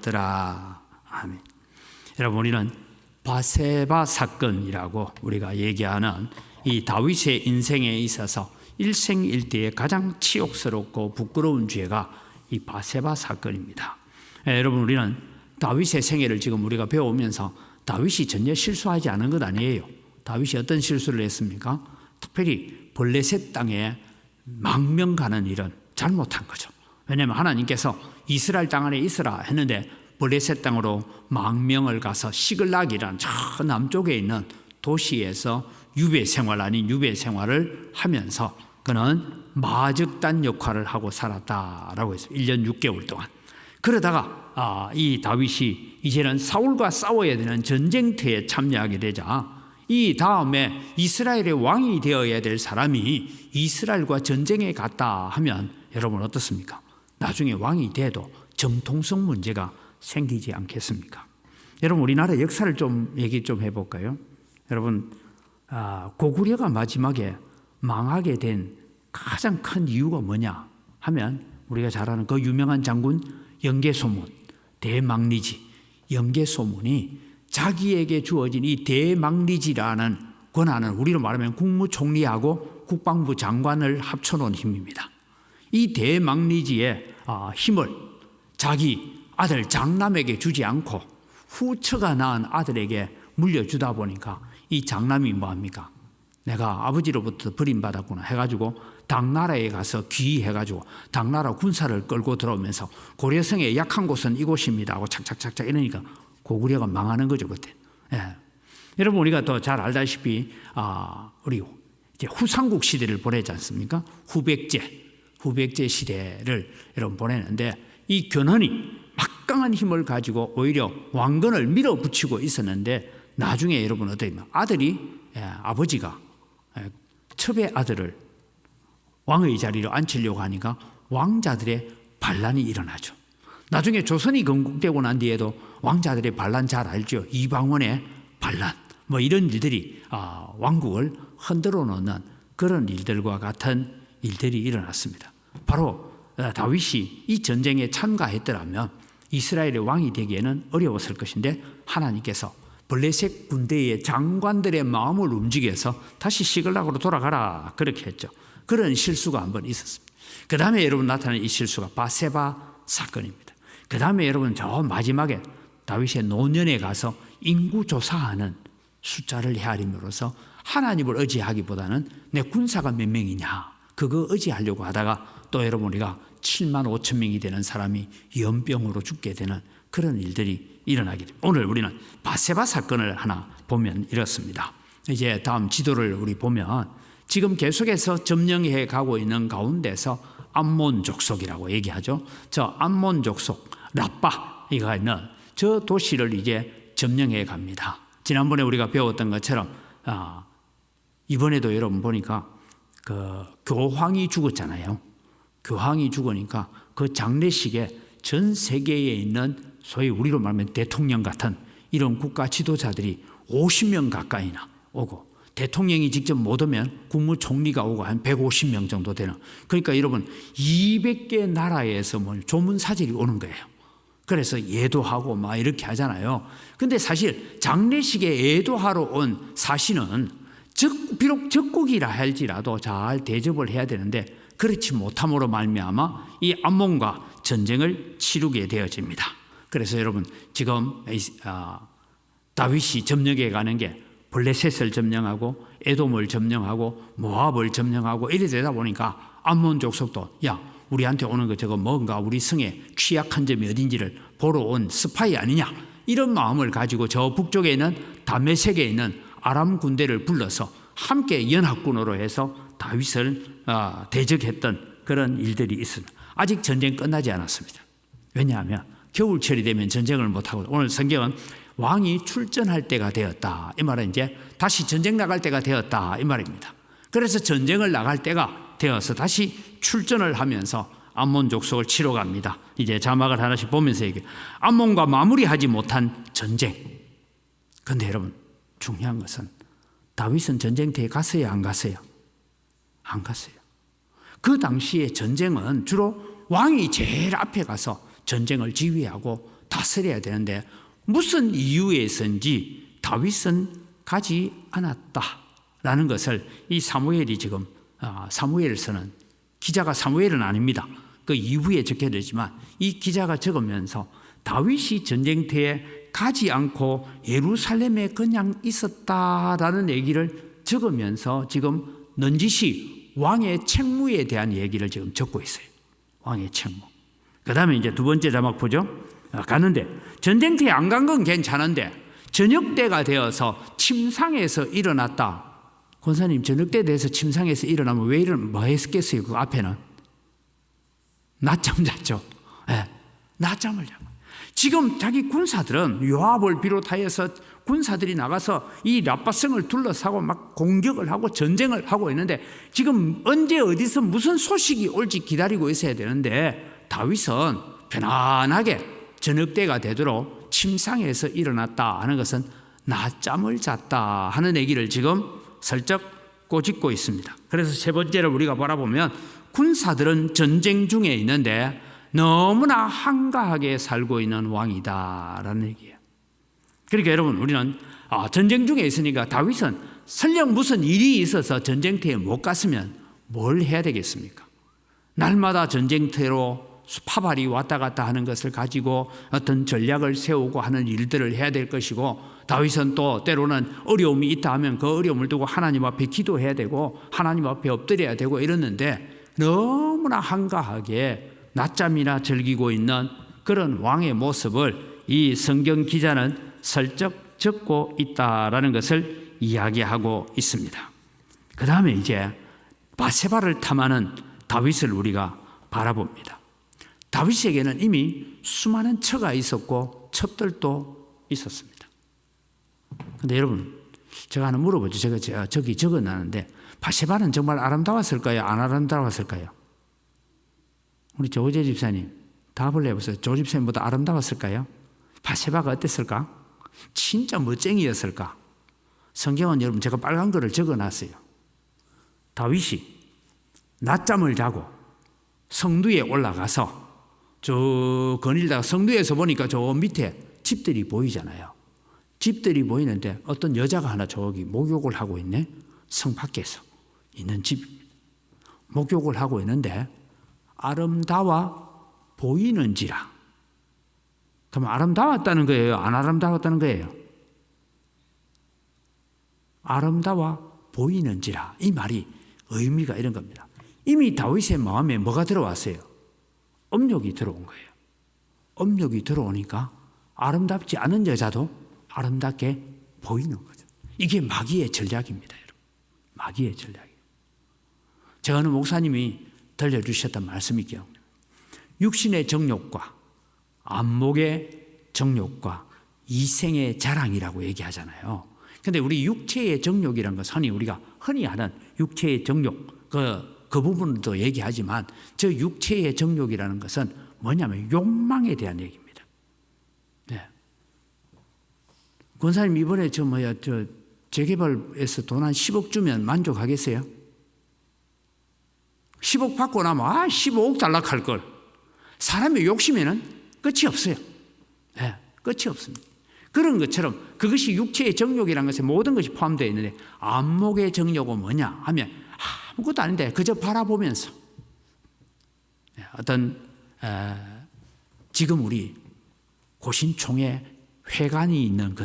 하였더라. 아멘. 여러분, 우리는 바세바 사건이라고 우리가 얘기하는 이 다윗의 인생에 있어서 일생일대의 가장 치욕스럽고 부끄러운 죄가 이 바세바 사건입니다. 여러분, 우리는 다윗의 생애를 지금 우리가 배우면서 다윗이 전혀 실수하지 않은 것 아니에요. 다윗이 어떤 실수를 했습니까? 특별히 블레셋 땅에 망명 가는 일은 잘못한 거죠. 왜냐하면 하나님께서 이스라엘 땅 안에 있으라 했는데 블레셋 땅으로 망명을 가서 시글락이라는 저 남쪽에 있는 도시에서 유배 생활 아닌 유배 생활을 하면서 그는 마적단 역할을 하고 살았다라고 해서 1년 6개월 동안. 그러다가 이 다윗이 이제는 사울과 싸워야 되는 전쟁터에 참여하게 되자 이 다음에 이스라엘의 왕이 되어야 될 사람이 이스라엘과 전쟁에 갔다 하면 여러분 어떻습니까? 나중에 왕이 돼도 정통성 문제가 생기지 않겠습니까? 여러분, 우리나라 역사를 좀 얘기 좀 해볼까요? 여러분, 고구려가 마지막에 망하게 된 가장 큰 이유가 뭐냐 하면 우리가 잘 아는 그 유명한 장군 영계소문, 대망리지 영계소문이 자기에게 주어진 이 대망리지라는 권한은 우리로 말하면 국무총리하고 국방부 장관을 합쳐놓은 힘입니다. 이 대망리지의 힘을 자기 아들 장남에게 주지 않고 후처가 낳은 아들에게 물려주다 보니까 이 장남이 뭐합니까? 내가 아버지로부터 버림받았구나 해가지고 당나라에 가서 귀의해가지고 당나라 군사를 끌고 들어오면서 고려성의 약한 곳은 이곳입니다 하고 착착착착 이러니까 고구려가 망하는 거죠 그때. 예. 여러분, 우리가 더 잘 알다시피 우리 이제 후삼국 시대를 보내지 않습니까? 후백제 시대를 여러분 보내는데 이 견훤이 막강한 힘을 가지고 오히려 왕건을 밀어붙이고 있었는데 나중에 여러분 어떠냐? 아들이 아버지가 첩의 아들을 왕의 자리로 앉히려고 하니까 왕자들의 반란이 일어나죠. 나중에 조선이 건국되고 난 뒤에도 왕자들의 반란 잘 알죠. 이방원의 반란 뭐 이런 일들이 왕국을 흔들어 놓는 그런 일들과 같은 일들이 일어났습니다. 바로 다윗이 이 전쟁에 참가했더라면 이스라엘의 왕이 되기에는 어려웠을 것인데 하나님께서 블레셋 군대의 장관들의 마음을 움직여서 다시 시글락으로 돌아가라 그렇게 했죠. 그런 실수가 한번 있었습니다. 그 다음에 여러분 나타난 이 실수가 바세바 사건입니다. 그 다음에 여러분 저 마지막에 다윗의 노년에 가서 인구조사하는 숫자를 헤아림으로써 하나님을 의지하기보다는 내 군사가 몇 명이냐 그거 의지하려고 하다가 또 여러분 우리가 7만 5천 명이 되는 사람이 연병으로 죽게 되는 그런 일들이 일어나게 됩니다. 오늘 우리는 바세바 사건을 하나 보면 이렇습니다. 이제 다음 지도를 우리 보면 지금 계속해서 점령해 가고 있는 가운데서 암몬 족속이라고 얘기하죠. 저 암몬 족속 라빠 이가 있는 저 도시를 이제 점령해 갑니다. 지난번에 우리가 배웠던 것처럼 이번에도 여러분 보니까 그 교황이 죽었잖아요. 교황이 죽으니까 그 장례식에 전 세계에 있는 소위 우리로 말하면 대통령 같은 이런 국가 지도자들이 50명 가까이나 오고 대통령이 직접 못 오면 국무총리가 오고 한 150명 정도 되는 그러니까 여러분 200개 나라에서 뭐 조문사절이 오는 거예요. 그래서 예도하고 막 이렇게 하잖아요. 근데 사실 장례식에 예도하러 온 사신은 비록 적국이라 할지라도 잘 대접을 해야 되는데 그렇지 못함으로 말미암아 이 암몬과 전쟁을 치르게 되어집니다. 그래서 여러분 지금 다윗이 점령해 가는 게 블레셋을 점령하고 에돔을 점령하고 모압을 점령하고 이래 되다 보니까 암몬 족속도 야 우리한테 오는 거 저거 뭔가 우리 성에 취약한 점이 어딘지를 보러 온 스파이 아니냐 이런 마음을 가지고 저 북쪽에 있는 다메섹에 있는 아람 군대를 불러서 함께 연합군으로 해서 다윗을 대적했던 그런 일들이 있습니다. 아직 전쟁 끝나지 않았습니다. 왜냐하면 겨울철이 되면 전쟁을 못하고 오늘 성경은 왕이 출전할 때가 되었다. 이 말은 이제 다시 전쟁 나갈 때가 되었다. 이 말입니다. 그래서 전쟁을 나갈 때가 되어서 다시 출전을 하면서 암몬 족속을 치러 갑니다. 이제 자막을 하나씩 보면서 얘기해요. 암몬과 마무리하지 못한 전쟁. 그런데 여러분 중요한 것은 다윗은 전쟁터에 갔어요? 안 갔어요? 안 갔어요. 그 당시에 전쟁은 주로 왕이 제일 앞에 가서 전쟁을 지휘하고 다스려야 되는데 무슨 이유에서인지 다윗은 가지 않았다라는 것을 이 사무엘이 지금 사무엘서는 기자가 사무엘은 아닙니다. 그 이후에 적혀졌지만 이 기자가 적으면서 다윗이 전쟁터에 가지 않고 예루살렘에 그냥 있었다라는 얘기를 적으면서 지금 넌지시 왕의 책무에 대한 얘기를 지금 적고 있어요. 왕의 책무. 그 다음에 이제 두 번째 자막 보죠. 가는데 전쟁터에 안 간 건 괜찮은데 저녁 때가 되어서 침상에서 일어났다. 권사님, 저녁 때 돼서 침상에서 일어나면 왜 뭐 했겠어요? 그 앞에는 낮잠 잤죠. 네, 낮잠을 자고. 지금 자기 군사들은 요압을 비롯하여서 군사들이 나가서 이 라빠성을 둘러싸고 막 공격을 하고 전쟁을 하고 있는데 지금 언제 어디서 무슨 소식이 올지 기다리고 있어야 되는데 다윗은 편안하게 저녁 때가 되도록 침상에서 일어났다 하는 것은 낮잠을 잤다 하는 얘기를 지금 슬쩍 꼬집고 있습니다. 그래서 세 번째로 우리가 바라보면 군사들은 전쟁 중에 있는데 너무나 한가하게 살고 있는 왕이다라는 얘기예요. 그러니까 여러분, 우리는 전쟁 중에 있으니까 다윗은 설령 무슨 일이 있어서 전쟁터에 못 갔으면 뭘 해야 되겠습니까? 날마다 전쟁터로 파발이 왔다 갔다 하는 것을 가지고 어떤 전략을 세우고 하는 일들을 해야 될 것이고, 다윗은 또 때로는 어려움이 있다 하면 그 어려움을 두고 하나님 앞에 기도해야 되고 하나님 앞에 엎드려야 되고 이러는데 너무나 한가하게 낮잠이나 즐기고 있는 그런 왕의 모습을 이 성경 기자는 슬쩍 적고 있다라는 것을 이야기하고 있습니다. 그 다음에 이제 바세바를 탐하는 다윗을 우리가 바라봅니다. 다윗에게는 이미 수많은 처가 있었고 첩들도 있었습니다. 그런데 여러분, 제가 하나 물어보죠. 제가 저기 적어놨는데 바세바는 정말 아름다웠을까요? 안 아름다웠을까요? 우리 조재 집사님 답을 내보세요. 조 집사님보다 아름다웠을까요? 바세바가 어땠을까? 진짜 멋쟁이였을까? 성경은 여러분 제가 빨간 거를 적어놨어요. 다윗이 낮잠을 자고 성두에 올라가서 저 거닐다가 성두에서 보니까 저 밑에 집들이 보이잖아요. 집들이 보이는데 어떤 여자가 하나 저기 목욕을 하고 있네. 성 밖에서 있는 집 목욕을 하고 있는데 아름다워 보이는지라. 그럼 아름다웠다는 거예요? 안 아름다웠다는 거예요? 아름다워 보이는지라. 이 말이 의미가 이런 겁니다. 이미 다윗의 마음에 뭐가 들어왔어요? 음욕이 들어온 거예요. 음욕이 들어오니까 아름답지 않은 여자도 아름답게 보이는 거죠. 이게 마귀의 전략입니다, 여러분. 마귀의 전략이에요. 제가 어느 목사님이 들려주셨던 말씀이 기억나요. 육신의 정욕과 안목의 정욕과 이생의 자랑이라고 얘기하잖아요. 그런데 우리 육체의 정욕이라는 것은 우리가 흔히 하는 육체의 정욕, 그 부분도 얘기하지만 저 육체의 정욕이라는 것은 뭐냐면 욕망에 대한 얘기입니다. 네. 권사님 이번에 저 재개발에서 돈 한 10억 주면 만족하겠어요? 10억 받고 나면 15억 달라고 할 걸. 사람의 욕심에는 끝이 없어요. 네, 끝이 없습니다. 그런 것처럼 그것이 육체의 정욕이라는 것에 모든 것이 포함되어 있는데 안목의 정욕은 뭐냐 하면 아무것도 아닌데 그저 바라보면서 어떤 지금 우리 고신총회 회관이 있는 그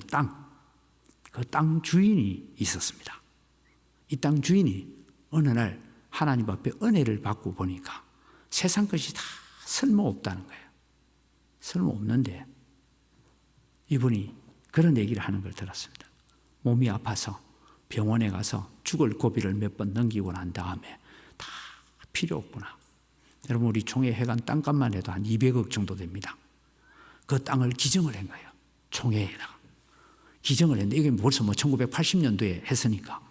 땅 주인이 있었습니다. 이 땅 주인이 어느 날 하나님 앞에 은혜를 받고 보니까 세상 것이 다 쓸모없다는 거예요. 쓸모없는데 이분이 그런 얘기를 하는 걸 들었습니다. 몸이 아파서 병원에 가서 죽을 고비를 몇 번 넘기고 난 다음에 다 필요 없구나. 여러분, 우리 총회 회관 땅값만 해도 한 200억 정도 됩니다. 그 땅을 기증을 한 거예요. 총회에다가 기증을 했는데 이게 벌써 1980년도에 했으니까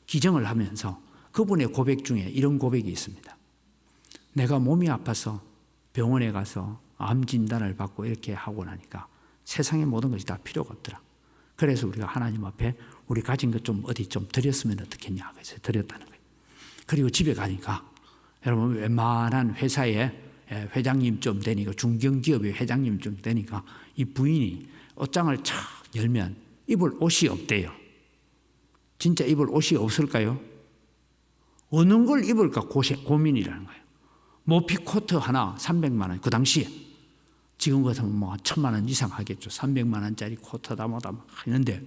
기증을 하면서 그분의 고백 중에 이런 고백이 있습니다. 내가 몸이 아파서 병원에 가서 암 진단을 받고 이렇게 하고 나니까 세상의 모든 것이 다 필요가 없더라. 그래서 우리가 하나님 앞에 우리 가진 것 좀 어디 좀 드렸으면 어떻겠냐 그래서 드렸다는 거예요. 그리고 집에 가니까 여러분 웬만한 회사에 회장님 좀 되니까, 중견기업의 회장님 좀 되니까 이 부인이 옷장을 착 열면 입을 옷이 없대요. 진짜 입을 옷이 없을까요? 어느 걸 입을까 고민이라는 거예요. 모피 코트 하나 300만 원, 그 당시에. 지금 같으면 뭐 1000만 원 이상 하겠죠. 300만 원짜리 코트다 뭐다 하는데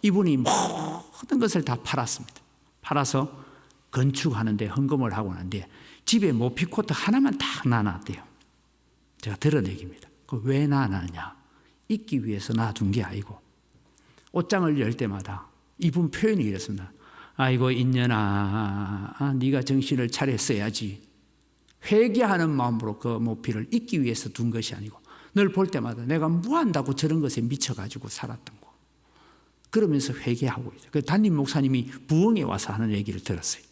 이분이 모든 것을 다 팔았습니다. 팔아서 건축하는데 헌금을 하고 난데 집에 모피 코트 하나만 딱 놔놨대요. 제가 들어내깁니다. 왜 놔놨냐? 입기 위해서 놔둔 게 아니고 옷장을 열 때마다 이분 표현이 이랬습니다. 아이고 인연아, 네가 정신을 차렸어야지. 회개하는 마음으로 그 모피를 입기 위해서 둔 것이 아니고 늘 볼 때마다 내가 뭐 한다고 저런 것에 미쳐가지고 살았던 거. 그러면서 회개하고 있어요. 그 담임 목사님이 부흥에 와서 하는 얘기를 들었어요.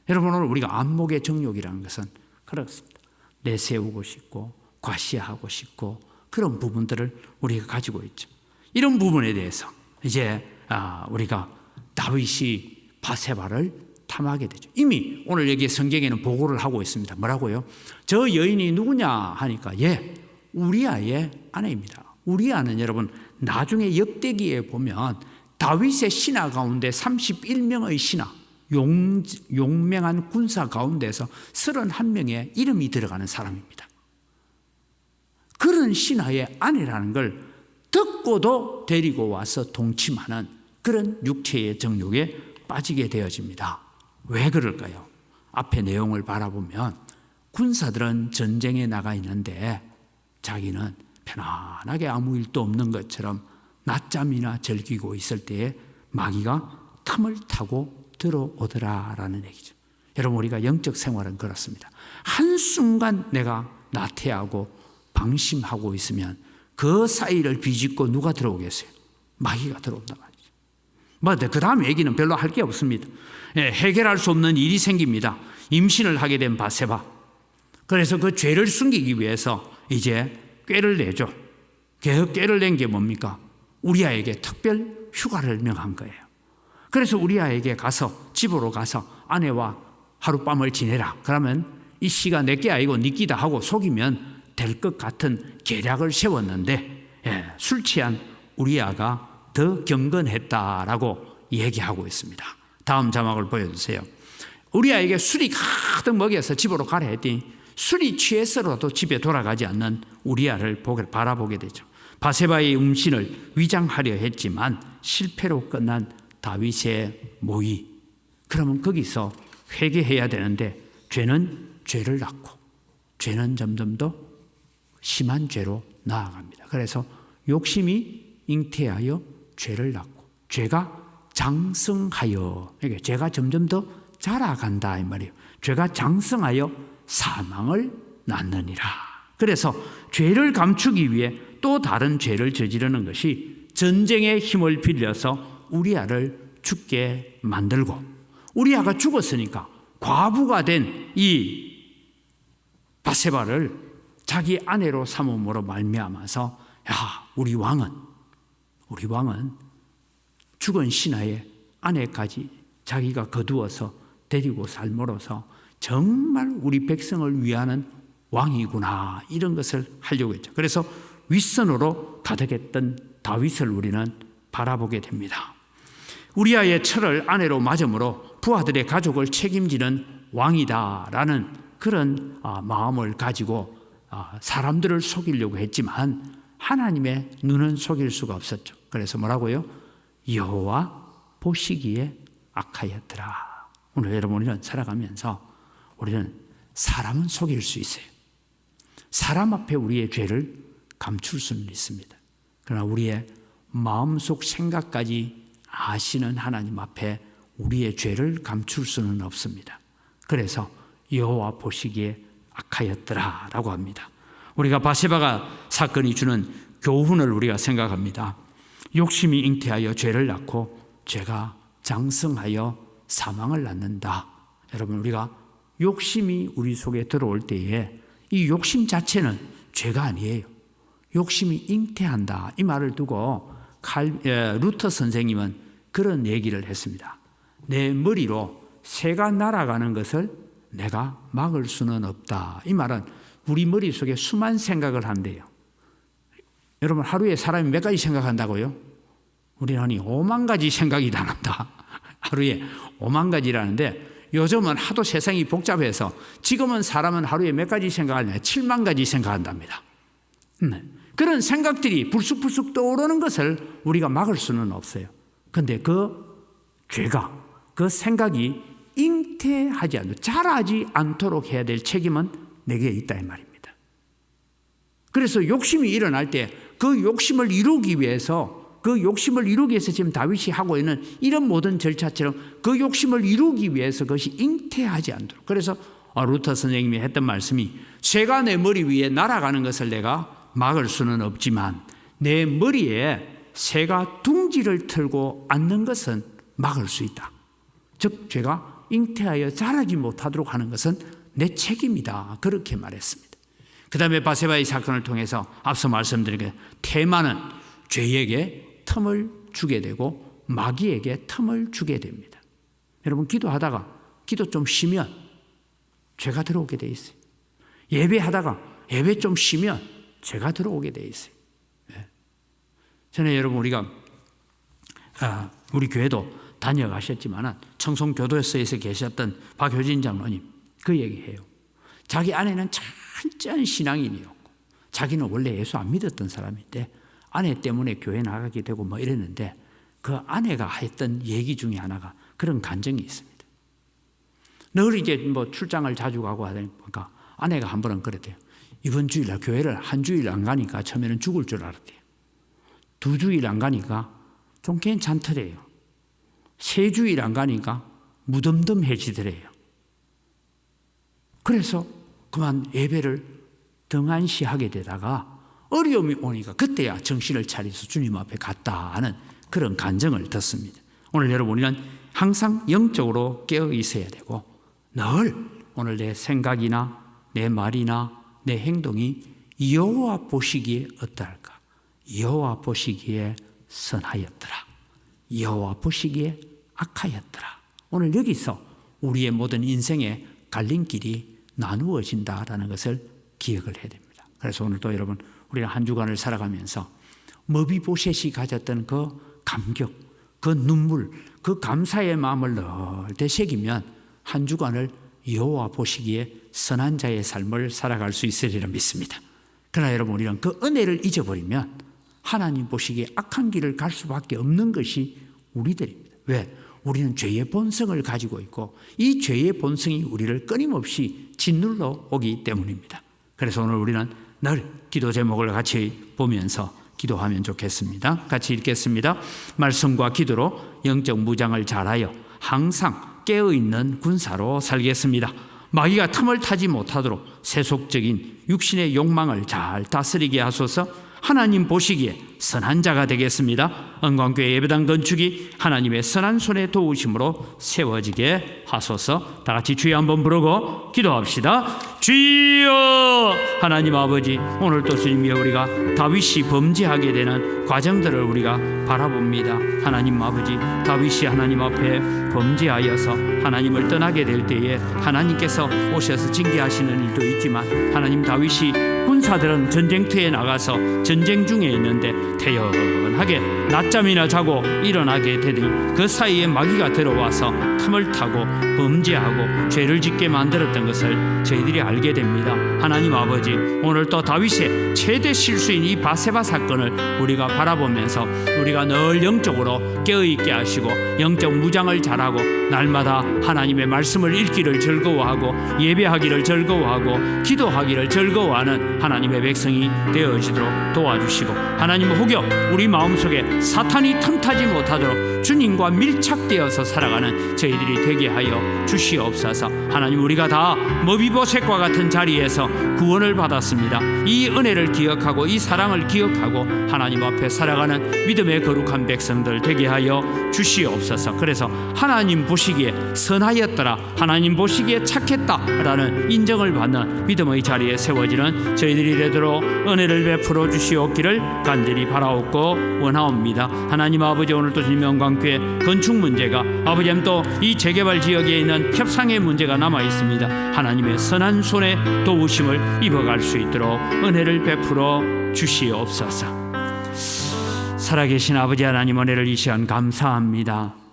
여러분, 오늘 우리가 안목의 정욕이라는 것은 그렇습니다. 내세우고 싶고 과시하고 싶고 그런 부분들을 우리가 가지고 있죠. 이런 부분에 대해서 이제 우리가 다윗이 바세바를 탐하게 되죠. 이미 오늘 여기 성경에는 보고를 하고 있습니다. 뭐라고요? 저 여인이 누구냐 하니까 우리아의 아내입니다. 우리아는 여러분 나중에 역대기에 보면 다윗의 신하 가운데 31명의 신하, 용맹한 군사 가운데서 31명의 이름이 들어가는 사람입니다. 그런 신하의 아내라는 걸 듣고도 데리고 와서 동침하는 그런 육체의 정욕에 빠지게 되어집니다. 왜 그럴까요? 앞에 내용을 바라보면 군사들은 전쟁에 나가 있는데 자기는 편안하게 아무 일도 없는 것처럼 낮잠이나 즐기고 있을 때에 마귀가 틈을 타고 들어오더라라는 얘기죠. 여러분, 우리가 영적 생활은 그렇습니다. 한순간 내가 나태하고 방심하고 있으면 그 사이를 비집고 누가 들어오겠어요? 마귀가 들어온단 말이죠. 그 다음 얘기는 별로 할 게 없습니다. 해결할 수 없는 일이 생깁니다. 임신을 하게 된 바세바. 그래서 그 죄를 숨기기 위해서 이제 꾀를 내죠. 꾀를 낸 게 뭡니까? 우리아에게 특별 휴가를 명한 거예요. 그래서 우리아에게 가서 집으로 가서 아내와 하룻밤을 지내라. 그러면 이 씨가 내게 아니고 네 끼다 하고 속이면 될 것 같은 계략을 세웠는데 술 취한 우리아가 더 경건했다라고 얘기하고 있습니다. 다음 자막을 보여주세요. 우리아에게 술이 가득 먹여서 집으로 가라 했더니 술이 취해서라도 집에 돌아가지 않는 우리아를 바라보게 되죠. 바세바의 음신을 위장하려 했지만 실패로 끝난 다윗의 모의. 그러면 거기서 회개해야 되는데 죄는 죄를 낳고 죄는 점점 더 심한 죄로 나아갑니다. 그래서 욕심이 잉태하여 죄를 낳고 죄가 장성하여, 이게 죄가 점점 더 자라간다 이 말이에요. 죄가 장성하여 사망을 낳느니라. 그래서 죄를 감추기 위해 또 다른 죄를 저지르는 것이 전쟁의 힘을 빌려서 우리아를 죽게 만들고, 우리아가 죽었으니까 과부가 된 이 바세바를 자기 아내로 삼음으로 말미암아서 우리 왕은 죽은 신하의 아내까지 자기가 거두어서 데리고 삶으로써 정말 우리 백성을 위하는 왕이구나, 이런 것을 하려고 했죠. 그래서 윗선으로 가득했던 다윗을 우리는 바라보게 됩니다. 우리아의 철을 아내로 맞음으로 부하들의 가족을 책임지는 왕이다라는 그런 마음을 가지고 사람들을 속이려고 했지만 하나님의 눈은 속일 수가 없었죠. 그래서 뭐라고요? 여호와 보시기에 악하였더라. 오늘 여러분, 우리는 살아가면서 우리는 사람은 속일 수 있어요. 사람 앞에 우리의 죄를 감출 수는 있습니다. 그러나 우리의 마음속 생각까지 아시는 하나님 앞에 우리의 죄를 감출 수는 없습니다. 그래서 여호와 보시기에 악하였더라라고 합니다. 우리가 바세바가 사건이 주는 교훈을 우리가 생각합니다. 욕심이 잉태하여 죄를 낳고 죄가 장성하여 사망을 낳는다. 여러분, 우리가 욕심이 우리 속에 들어올 때에 이 욕심 자체는 죄가 아니에요. 욕심이 잉태한다, 이 말을 두고 루터 선생님은 그런 얘기를 했습니다. 내 머리로 새가 날아가는 것을 내가 막을 수는 없다. 이 말은 우리 머릿속에 수만 생각을 한대요. 여러분, 하루에 사람이 몇 가지 생각한다고요? 우리는 5만 가지 생각이 다 난다. 하루에 5만 가지라는데 요즘은 하도 세상이 복잡해서 지금은 사람은 하루에 몇 가지 생각하냐? 7만 가지 생각한답니다. 그런 생각들이 불쑥불쑥 떠오르는 것을 우리가 막을 수는 없어요. 그런데 그 죄가, 그 생각이 잉태하지 않도록, 자라지 않도록 해야 될 책임은 내게 있다 이 말입니다. 그래서 욕심이 일어날 때 그 욕심을 이루기 위해서 지금 다윗이 하고 있는 이런 모든 절차처럼 그 욕심을 이루기 위해서 그것이 잉태하지 않도록. 그래서 루터 선생님이 했던 말씀이 새가 내 머리 위에 날아가는 것을 내가 막을 수는 없지만 내 머리에 새가 둥지를 틀고 앉는 것은 막을 수 있다. 즉 죄가 잉태하여 자라지 못하도록 하는 것은 내 책임이다. 그렇게 말했습니다. 그 다음에 바세바의 사건을 통해서 앞서 말씀드린 게 테마는 죄에게 틈을 주게 되고 마귀에게 틈을 주게 됩니다. 여러분, 기도하다가 기도 좀 쉬면 죄가 들어오게 돼 있어요. 예배하다가 예배 좀 쉬면 죄가 들어오게 돼 있어요. 전에 여러분 우리가 우리 교회도 다녀가셨지만 청송교도소에서 계셨던 박효진 장로님 그 얘기해요. 자기 아내는 철저한 신앙인이었고 자기는 원래 예수 안 믿었던 사람인데 아내 때문에 교회 나가게 되고 뭐 이랬는데 그 아내가 했던 얘기 중에 하나가 그런 간증이 있습니다. 늘 이제 뭐 출장을 자주 가고 하니까 아내가 한 번은 그랬대요. 이번 주일날 교회를 한 주일 안 가니까 처음에는 죽을 줄 알았대요. 2주일 안 가니까 좀 괜찮더래요. 3주일 안 가니까 무덤덤해지더래요. 그래서 그만 예배를 등한시하게 되다가 어려움이 오니까 그때야 정신을 차려서 주님 앞에 갔다 하는 그런 간증을 듣습니다. 오늘 여러분 우리는 항상 영적으로 깨어 있어야 되고 늘 오늘 내 생각이나 내 말이나 내 행동이 여호와 보시기에 어떠할까? 여호와 보시기에 선하였더라. 여호와 보시기에 악하였더라. 오늘 여기서 우리의 모든 인생의 갈림길이 나누어진다라는 것을 기억을 해야 됩니다. 그래서 오늘도 여러분 우리가 한 주간을 살아가면서 머비보셋이 가졌던 그 감격, 그 눈물, 그 감사의 마음을 늘 되새기면 한 주간을 여호와 보시기에 선한 자의 삶을 살아갈 수 있으리라 믿습니다. 그러나 여러분 우리는 그 은혜를 잊어버리면 하나님 보시기에 악한 길을 갈 수밖에 없는 것이 우리들입니다. 왜? 우리는 죄의 본성을 가지고 있고 이 죄의 본성이 우리를 끊임없이 짓눌러 오기 때문입니다. 그래서 오늘 우리는 늘 기도 제목을 같이 보면서 기도하면 좋겠습니다. 같이 읽겠습니다. 말씀과 기도로 영적 무장을 잘하여 항상 깨어있는 군사로 살겠습니다. 마귀가 틈을 타지 못하도록 세속적인 육신의 욕망을 잘 다스리게 하소서. 하나님 보시기에 선한 자가 되겠습니다. 은광교회 예배당 건축이 하나님의 선한 손에 도우심으로 세워지게 하소서. 다 같이 주여 한번 부르고 기도합시다. 주여! 하나님 아버지, 오늘도 주님이여 우리가 다윗이 범죄하게 되는 과정들을 우리가 바라봅니다. 하나님 아버지, 다윗이 하나님 앞에 범죄하여서 하나님을 떠나게 될 때에 하나님께서 오셔서 징계하시는 일도 있지만 하나님 다윗이 군사들은 전쟁터에 나가서 전쟁 중에 있는데 태연하게 낮잠이나 자고 일어나게 되니 그 사이에 마귀가 들어와서 틈을 타고 범죄하고 죄를 짓게 만들었던 것을 저희들이 알게 됩니다. 하나님 아버지, 오늘 또 다윗의 최대 실수인 이 바세바 사건을 우리가 바라보면서 우리가 늘 영적으로 깨어있게 하시고 영적 무장을 잘하고 날마다 하나님의 말씀을 읽기를 즐거워하고 예배하기를 즐거워하고 기도하기를 즐거워하는 하나님의 백성이 되어지도록 도와주시고 하나님 혹여 우리 마음속에 사탄이 틈타지 못하도록 주님과 밀착되어서 살아가는 저희들이 되게 하여 주시옵소서. 하나님 우리가 다 머비보셋과 같은 자리에서 구원을 받았습니다. 이 은혜를 기억하고 이 사랑을 기억하고 하나님 앞에 살아가는 믿음의 거룩한 백성들 되게 하여 주시옵소서. 그래서 하나님 보시기에 선하였더라, 하나님 보시기에 착했다라는 인정을 받는 믿음의 자리에 세워지는 저희들이 되도록 은혜를 베풀어 주시옵기를 간절히 바라옵고 원하옵니다. 하나님 아버지, 오늘도 주님의 영광교회 건축 문제가 아버지 또 이 재개발 지역에 있는 협상의 문제가 때가 남아 있습니다. 하나님의 선한 손에 도우심을 입어갈 수 있도록 은혜를 베풀어 주시옵소서. 살아계신 아버지 하나님, 은혜를 이 시간 감사합니다.